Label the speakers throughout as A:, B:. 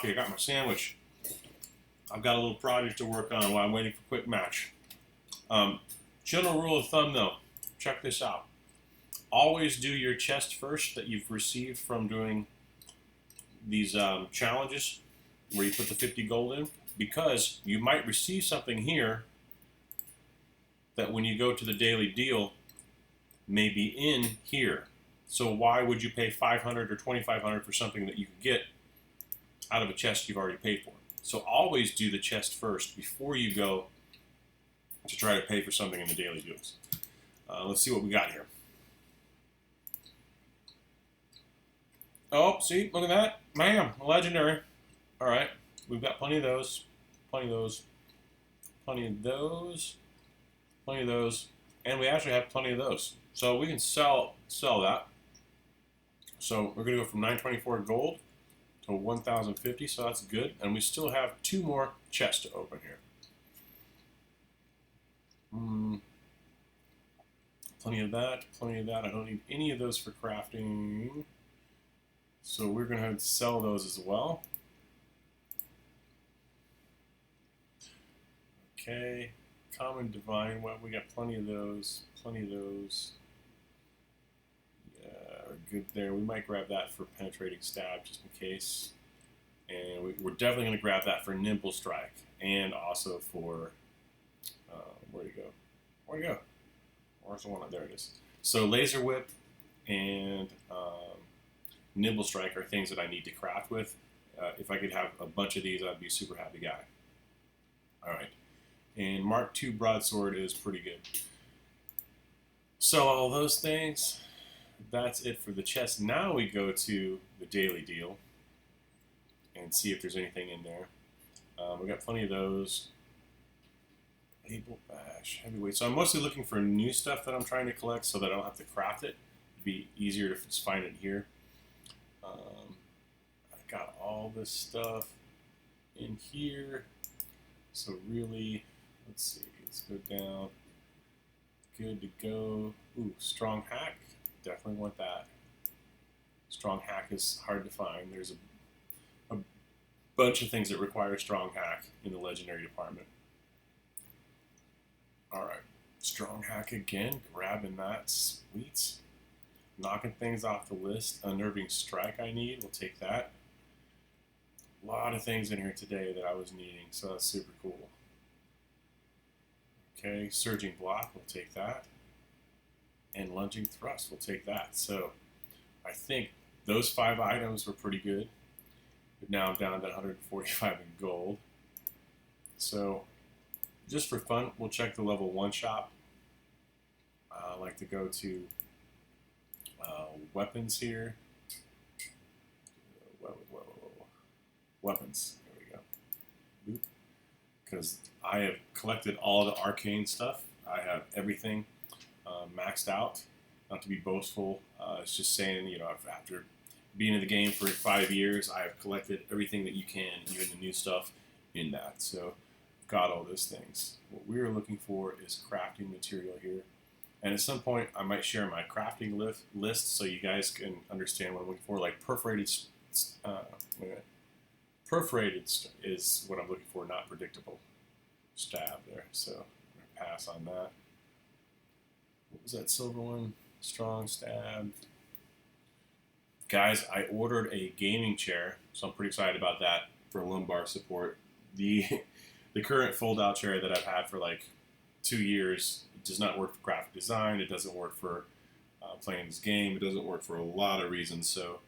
A: coffee, I got my sandwich. I've got a little project to work on while I'm waiting for QuickMatch. General rule of thumb though, check this out. Always do your chest first that you've received from doing these challenges where you put the 50 gold in, because you might receive something here that when you go to the daily deal may be in here. So why would you pay 500 or 2,500 for something that you can get out of a chest you've already paid for? So always do the chest first before you go to try to pay for something in the daily deals. Let's see what we got here. Oh, see, look at that. Man, legendary. All right, we've got plenty of those, plenty of those, plenty of those, plenty of those, and we actually have plenty of those. So we can sell that. So we're going to go from 924 gold to 1,050, so that's good. And we still have 2 more chests to open here. Plenty of that, plenty of that. I don't need any of those for crafting. So we're going to have to sell those as well. Okay, common divine. Well, we got plenty of those, plenty of those. Good there. We might grab that for penetrating stab just in case. And we're definitely going to grab that for nimble strike and also for where'd it go? Where'd it go? Where's the one? There it is. So laser whip and nimble strike are things that I need to craft with. If I could have a bunch of these, I'd be a super happy guy. All right. And Mark II broadsword is pretty good. So all those things. That's it for the chest. Now we go to the daily deal and see if there's anything in there. We got plenty of those. Able bash, heavyweight. So I'm mostly looking for new stuff that I'm trying to collect so that I don't have to craft it. It'd be easier to just find it here. I got all this stuff in here. So really, let's see. Let's go down. Good to go. Ooh, strong hack. Definitely want that. Strong hack is hard to find. There's a bunch of things that require strong hack in the legendary department. Alright, strong hack again, grabbing that, sweet. Knocking things off the list. Unnerving strike I need, we'll take that. A lot of things in here today that I was needing, so that's super cool. Okay, surging block, we'll take that. And lunging thrust, we'll take that. So I think those 5 items were pretty good. But now I'm down to 145 in gold. So just for fun, we'll check the level 1 shop. I like to go to weapons here. Weapons, there we go. Because I have collected all the arcane stuff. I have everything maxed out. Not to be boastful, it's just saying, you know, after being in the game for 5 years, I have collected everything that you can, even the new stuff in that. So got all those things. What we're looking for is crafting material here. And at some point, I might share my crafting list so you guys can understand what I'm looking for. Like perforated is what I'm looking for, not predictable stab there. So I'm going to pass on that. What was that silver one? Strong stab. Guys, I ordered a gaming chair, so I'm pretty excited about that for lumbar support. The current fold-out chair that I've had for like 2 years, it does not work for graphic design. It doesn't work for playing this game. It doesn't work for a lot of reasons. So,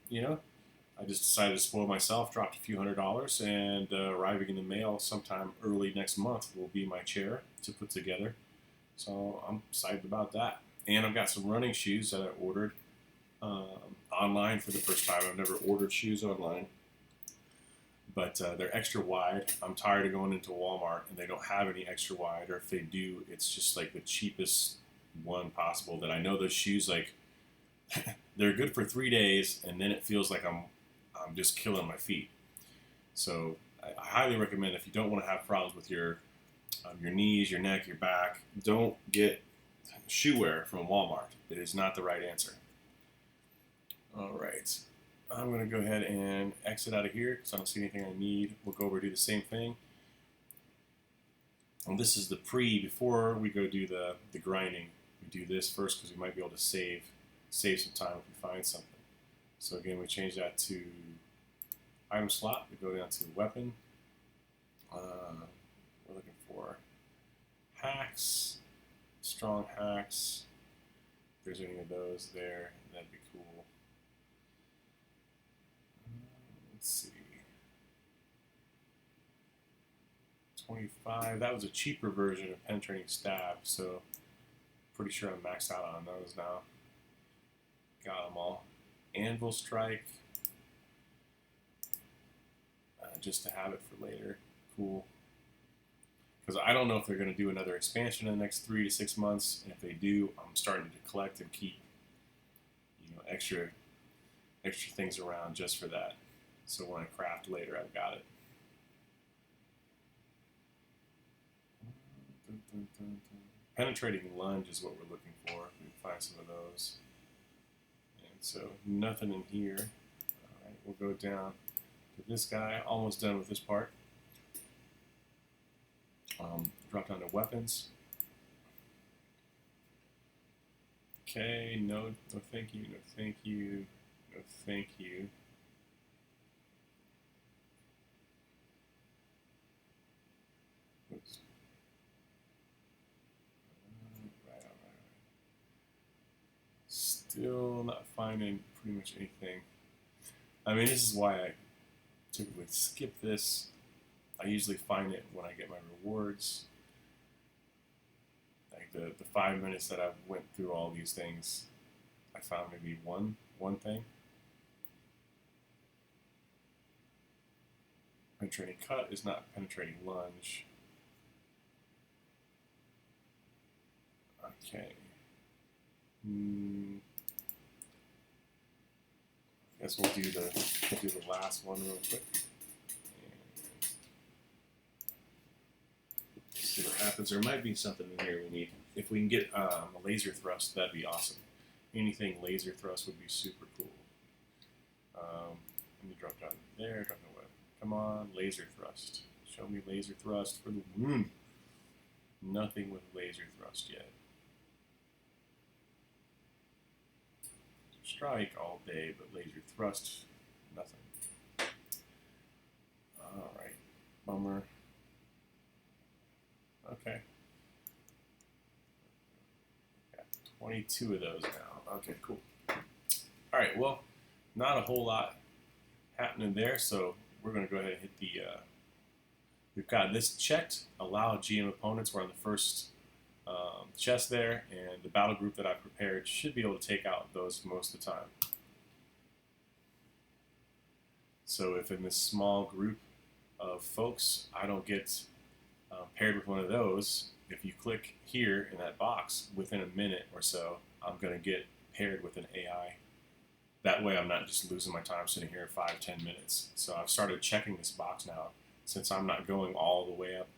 A: you know, I just decided to spoil myself, dropped a few $100s, and arriving in the mail sometime early next month will be my chair to put together. So I'm excited about that. And I've got some running shoes that I ordered online for the first time. I've never ordered shoes online. But they're extra wide. I'm tired of going into Walmart and they don't have any extra wide, or if they do, it's just like the cheapest one possible. That I know those shoes, like, they're good for 3 days, and then it feels like I'm just killing my feet. So I highly recommend, if you don't want to have problems with your knees, your neck, your back, don't get shoe wear from Walmart. It is not the right answer. All right. I'm going to go ahead and exit out of here because I don't see anything I need. We'll go over and do the same thing. And this is the before we go do the grinding. We do this first because we might be able to save some time if we find something. So again, we change that to item slot. We go down to weapon. We're looking for hacks, strong hacks. If there's any of those there, that'd be cool. Let's see. 25. That was a cheaper version of penetrating stab, so pretty sure I'm maxed out on those now. Got them all. Anvil strike. Just to have it for later. Cool. Because I don't know if they're going to do another expansion in the next 3 to 6 months, and if they do, I'm starting to collect and keep, extra things around just for that. So when I craft later, I've got it. Penetrating lunge is what we're looking for. We can find some of those. And so nothing in here. All right, we'll go down to this guy. Almost done with this part. Drop down to weapons. Okay, no thank you, no thank you, no thank you. Oops. Right. Still not finding pretty much anything. I mean, this is why I typically skip this. I usually find it when I get my rewards. Like the 5 minutes that I went through all these things, I found maybe one thing. Penetrating cut is not penetrating lunge. Okay. Guess we'll do the last one real quick. See what happens. There might be something in here we need. If we can get a laser thrust, that'd be awesome. Anything laser thrust would be super cool. Let me drop down there. Drop down web. Come on, laser thrust. Show me laser thrust for the moon. Nothing with laser thrust yet. Strike all day, but laser thrust, nothing. All right, bummer. Okay. Got 22 of those now. Okay, cool. All right, well, not a whole lot happening there, so we're going to go ahead and hit the, we've got this checked, allow GM opponents. We're on the first chest there, and the battle group that I prepared should be able to take out those most of the time. So if in this small group of folks I don't get paired with one of those, if you click here in that box, within a minute or so, I'm going to get paired with an AI. That way I'm not just losing my time sitting here 5-10 minutes. So I've started checking this box now, since I'm not going all the way up.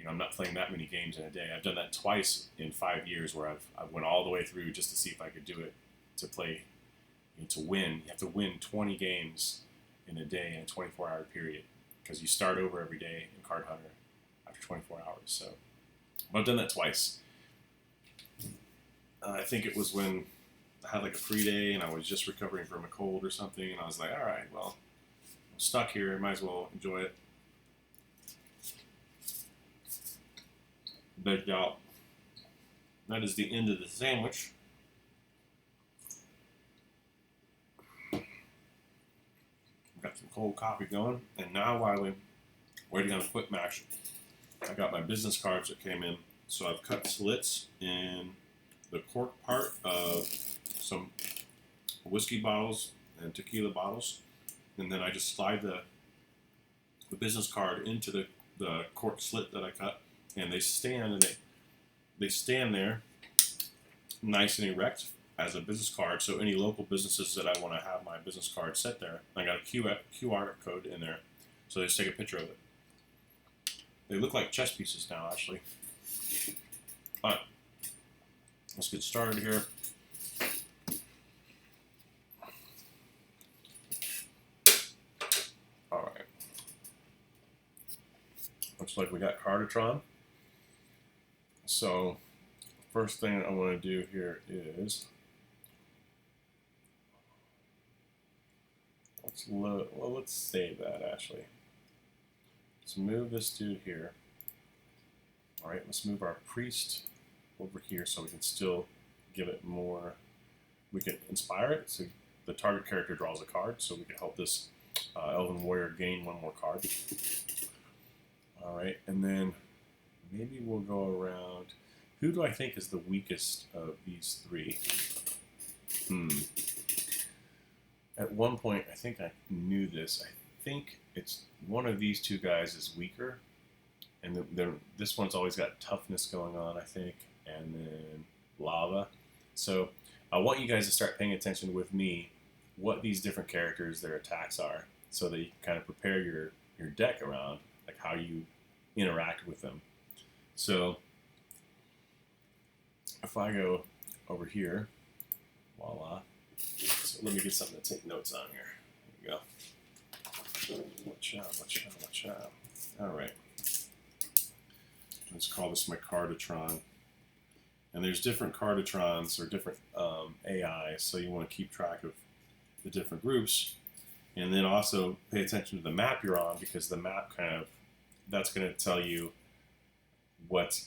A: I'm not playing that many games in a day. I've done that twice in 5 years, where I've went all the way through just to see if I could do it, to play, to win. You have to win 20 games in a day in a 24-hour period, because you start over every day in CardHunter after 24 hours. So I've done that twice. I think it was when I had like a free day and I was just recovering from a cold or something, and I was like, all right, well, I'm stuck here, might as well enjoy it. But that is the end of the sandwich. Got some cold coffee going, and now while we're waiting on a QuickMatch, I got my business cards that came in. So I've cut slits in the cork part of some whiskey bottles and tequila bottles, and then I just slide the business card into the cork slit that I cut, and they stand, and they stand there nice and erect as a business card. So any local businesses that I want to have my business card set there, I got a QR code in there, so they just take a picture of it. They look like chess pieces now, actually. But let's get started here. Looks like we got Cardhunter. So first thing I want to do here is let's save that actually. Let's move this dude here. All right, let's move our priest over here so we can still give it more. We can inspire it so the target character draws a card, so we can help this Elven Warrior gain one more card. All right, and then maybe we'll go around. Who do I think is the weakest of these three? At one point, I think I knew this. I think it's one of these two guys is weaker, and this one's always got toughness going on, I think, and then lava. So I want you guys to start paying attention with me what these different characters, their attacks are, so that you can kind of prepare your deck around like how you interact with them. So if I go over here, voila. So let me get something to take notes on here. There we go. Watch out, watch out, watch out. All right. Let's call this my Cardhunter. And there's different Cardhunters or different AIs, so you want to keep track of the different groups. And then also pay attention to the map you're on, because the map that's going to tell you what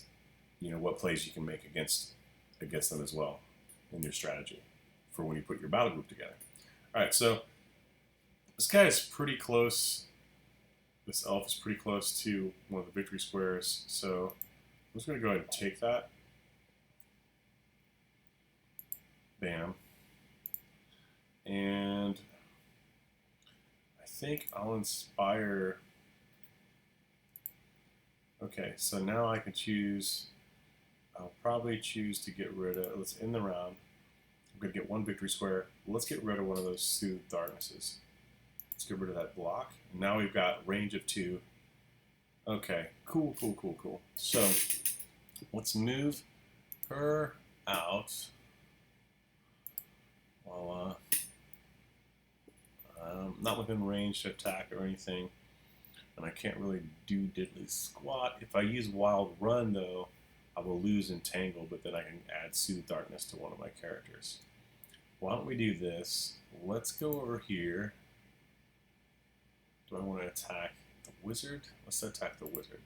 A: plays you can make against them as well in your strategy for when you put your battle group together. All right, so this guy is pretty close. This elf is pretty close to one of the victory squares, so I'm just going to go ahead and take that. Bam. And I think I'll inspire. Okay, so now I can choose. I'll probably choose to get rid of. Let's end the round. I'm going to get one victory square. Let's get rid of one of those Soothe Darknesses. Let's get rid of that block. And now we've got range of 2. Okay, cool, cool, cool, cool. So let's move her out. Voila. Not within range to attack or anything. And I can't really do diddly squat. If I use Wild Run, though, I will lose Entangle, but then I can add Soothe Darkness to one of my characters. Why don't we do this? Let's go over here. Do I want to attack the wizard? Let's attack the wizard.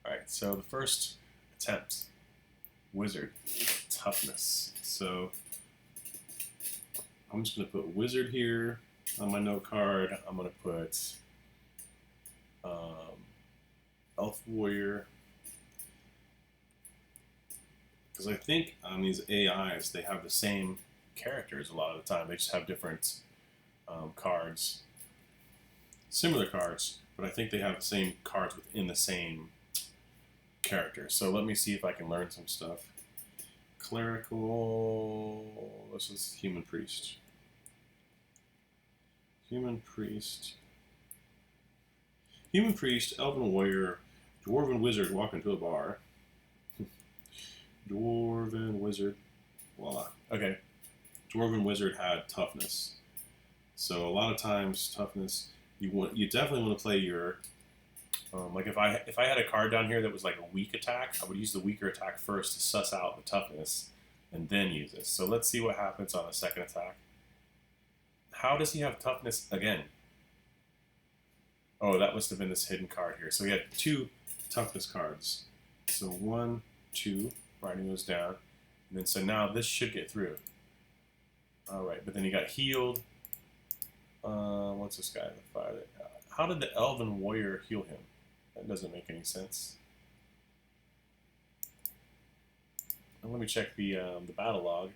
A: Alright, so the first attempt. Wizard. Toughness. So I'm just going to put wizard here on my note card. I'm going to put elf warrior. Because I think on these AIs, they have the same characters a lot of the time. They just have different cards. Similar cards, but I think they have the same cards within the same character. So let me see if I can learn some stuff. Clerical, this is human priest. Human priest. Human priest, elven warrior, dwarven wizard walk into a bar. Dwarven wizard, voila. Okay, dwarven wizard had toughness. So a lot of times toughness, you definitely want to play your like if I had a card down here that was like a weak attack, I would use the weaker attack first to suss out the toughness and then use this. So let's see what happens on a second attack. How does he have toughness again? Oh, that must have been this hidden card here. So he had 2 toughness cards. So 1, 2, writing those down. And then so now this should get through. Alright, but then he got healed. What's this guy? How did the Elven Warrior heal him? That doesn't make any sense. And let me check the battle log.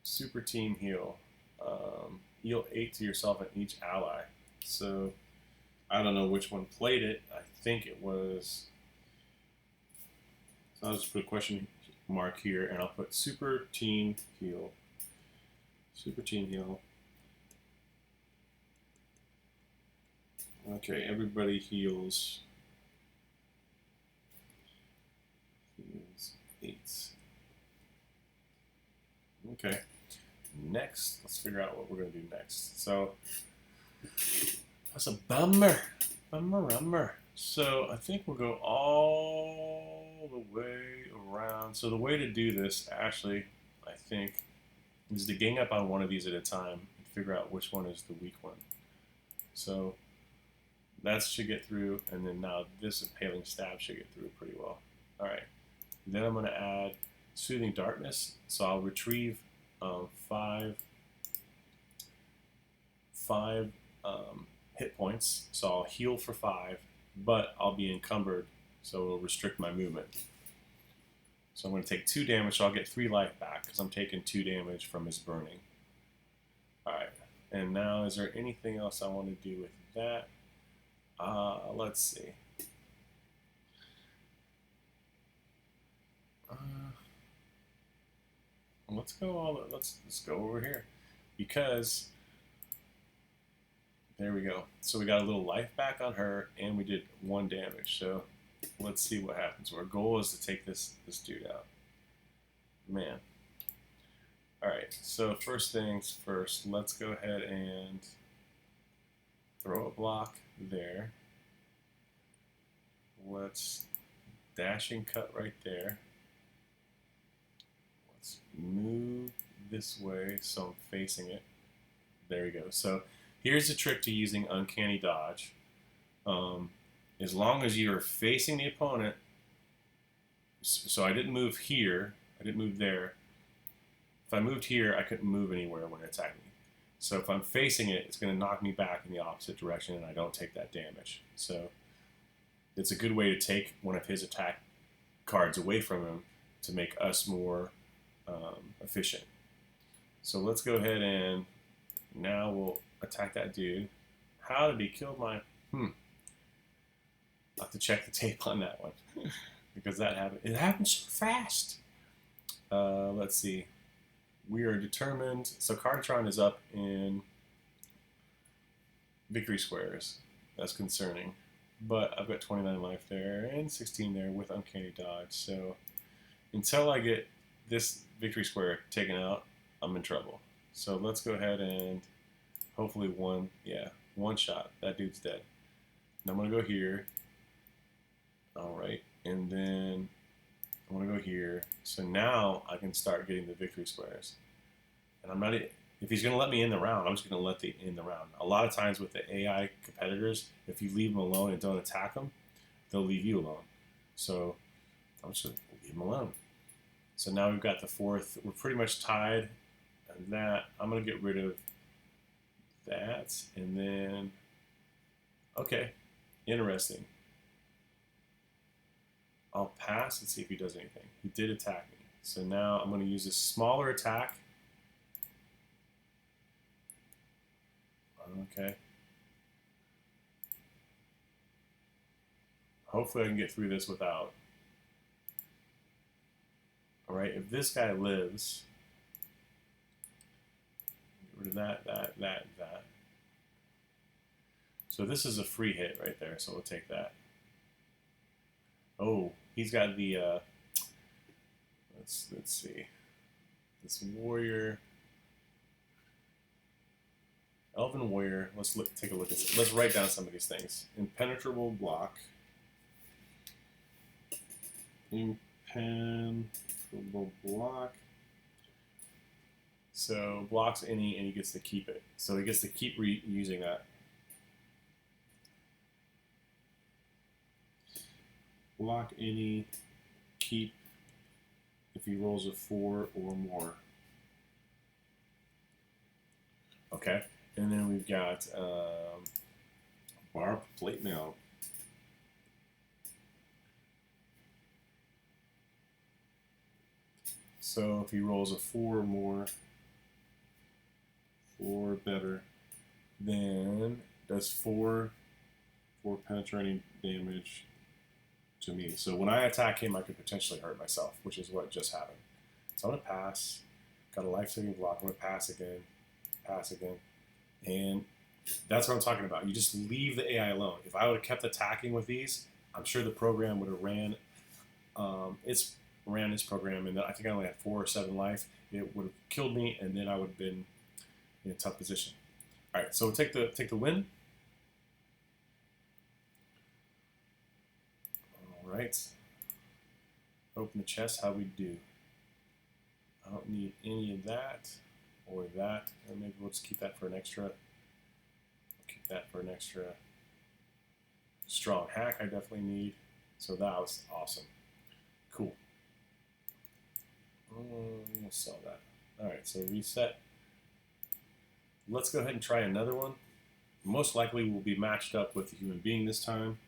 A: Super team heal. Heal 8 to yourself and each ally. So I don't know which one played it. I think it was. So I'll just put a question mark here, and I'll put super team heal. Super team heal. Okay, everybody heals. Heals 8. Okay. Next, let's figure out what we're going to do next. So, that's a bummer. So I think we'll go all the way around. So the way to do this, actually, I think, is to gang up on one of these at a time and figure out which one is the weak one. So that should get through, and then now this impaling stab should get through pretty well. All right. Then I'm going to add Soothing Darkness. So I'll retrieve five hit points. So I'll heal for 5, but I'll be encumbered, so it'll restrict my movement. So I'm going to take 2 damage, so I'll get 3 life back because I'm taking 2 damage from his burning. Alright, and now is there anything else I want to do with that? Let's see. Let's go over here, because there we go. So we got a little life back on her, and we did 1 damage. So let's see what happens. Our goal is to take this dude out. Man. Alright, so first things first, let's go ahead and throw a block there. Let's dashing cut right there. Let's move this way so I'm facing it. There we go. So here's the trick to using Uncanny Dodge. As long as you're facing the opponent, so I didn't move here, I didn't move there. If I moved here, I couldn't move anywhere when it attacked me. So if I'm facing it, it's going to knock me back in the opposite direction, and I don't take that damage. So it's a good way to take one of his attack cards away from him to make us more efficient. So let's go ahead and now we'll attack that dude. How did he kill my... I'll have to check the tape on that one. Because that happened. It happened so fast. Let's see. We are determined. So Cardtron is up in victory squares. That's concerning. But I've got 29 life there and 16 there with Uncanny Dodge. So until I get this victory square taken out, I'm in trouble. So let's go ahead and hopefully one shot. That dude's dead. And I'm going to go here. Alright, and then I'm going to go here. So now I can start getting the victory squares. And I'm not, if he's going to let me in the round, I'm just going to let in the round. A lot of times with the AI competitors, if you leave them alone and don't attack them, they'll leave you alone. So I'm just going to leave them alone. So now we've got the 4th. We're pretty much tied. And that, I'm going to get rid of that. And then, okay, interesting. I'll pass and see if he does anything. He did attack me. So now I'm going to use a smaller attack. Okay. Hopefully I can get through this without. Alright, if this guy lives, get rid of that. So this is a free hit right there, so we'll take that. Oh, he's got the, let's see, this warrior, elven warrior. Let's take a look at this. Let's write down some of these things. Impenetrable block. Impenetrable block. So blocks any, and he gets to keep it. So he gets to keep using that. Block any, keep if he rolls a 4 or more. Okay, and then we've got barbed plate mail. So if he rolls a 4 or more, 4 better, then does 4 penetrating damage to me. So when I attack him, I could potentially hurt myself, which is what just happened. So I'm going to pass. Got a life-saving block. I'm going to pass again. And that's what I'm talking about. You just leave the AI alone. If I would have kept attacking with these, I'm sure the program would have ran its program, and I think I only had 4 or 7 life. It would have killed me, and then I would have been in a tough position. All right, so we'll take the win. right. Open the chest. How we do? I don't need any of that or that. Or maybe we'll just keep that for an extra. Keep that for an extra. Strong hack I definitely need. So that was awesome. Cool. We'll sell that. Alright, so reset. Let's go ahead and try another one. Most likely we'll be matched up with a human being this time.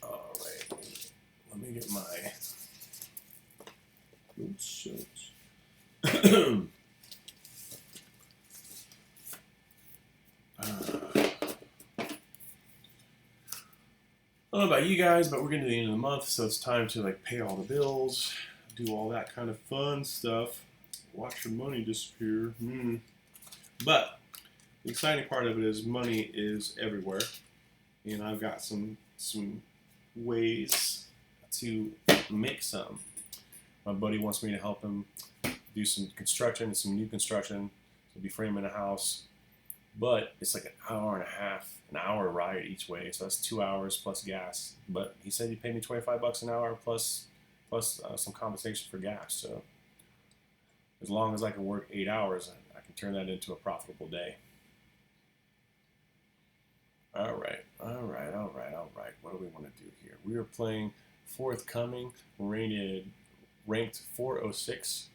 A: Alright. Let me get my... Oops, I don't know about you guys, but we're getting to the end of the month, so it's time to like pay all the bills, do all that kind of fun stuff, watch your money disappear. But the exciting part of it is money is everywhere, and I've got some ways to make some. My buddy wants me to help him do some construction, some new construction. He'll be framing a house. But it's like an hour and a half, an hour ride each way, so that's 2 hours plus gas. But he said he'd pay me $25 an hour plus some compensation for gas. So as long as I can work 8 hours, I can turn that into a profitable day. All right. What do we want to do here? We are playing 4thComing, ranked 406.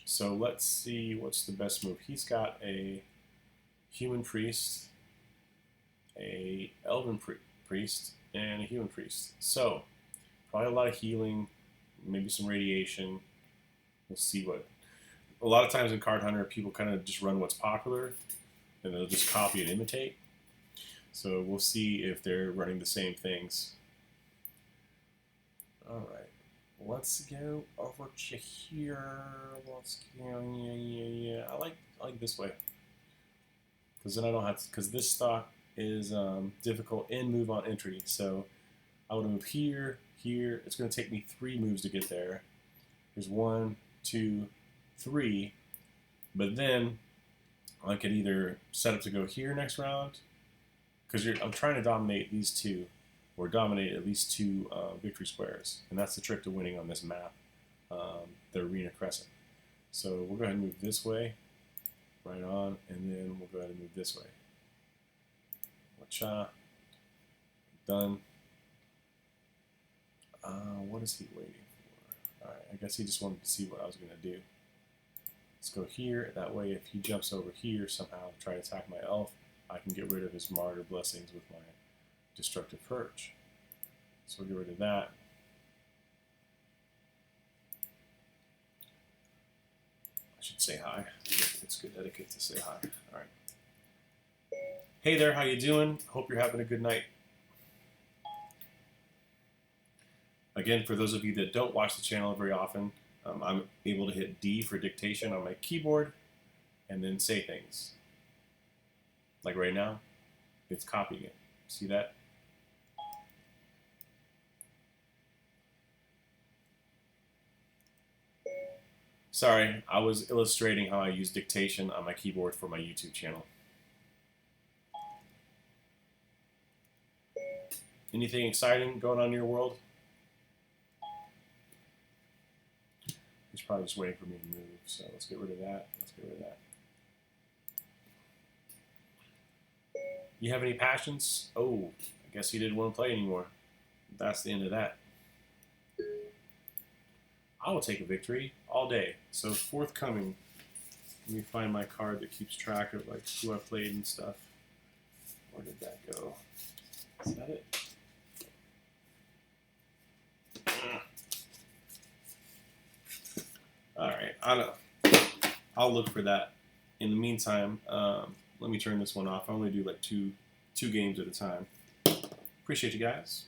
A: So let's see what's the best move. He's got a human priest, a elven priest, and a human priest. So probably a lot of healing, maybe some radiation. We'll see what. A lot of times in Cardhunter, people kind of just run what's popular, and they'll just copy and imitate. So we'll see if they're running the same things. All right, let's go over to here. Let's go. Yeah. I like this way. Because then I don't have to, because this stock is difficult and move on entry. So I would move here. It's going to take me 3 moves to get there. There's 1, 2, 3. But then I could either set up to go here next round, because I'm trying to dominate these 2, or dominate at least 2 victory squares. And that's the trick to winning on this map, the Arena Crescent. So we'll go ahead and move this way. Right on, and then we'll go ahead and move this way. Wacha. Done. What is he waiting for? Alright, I guess he just wanted to see what I was going to do. Let's go here. That way, if he jumps over here somehow to try to attack my elf, I can get rid of his martyr blessings with my destructive purge. So we'll get rid of that. I should say hi. It's good etiquette to say hi. All right. Hey there, how you doing? Hope you're having a good night. Again, for those of you that don't watch the channel very often, I'm able to hit D for dictation on my keyboard and then say things. Like right now, it's copying it. See that? Sorry, I was illustrating how I use dictation on my keyboard for my YouTube channel. Anything exciting going on in your world? He's probably just waiting for me to move, so let's get rid of that. You have any passions? Oh, I guess he didn't want to play anymore. That's the end of that. I will take a victory all day. So 4thComing. Let me find my card that keeps track of like who I played and stuff. Where did that go? Is that it? All right, I don't know. I'll look for that. In the meantime, let me turn this one off. I only do like two games at a time. Appreciate you guys.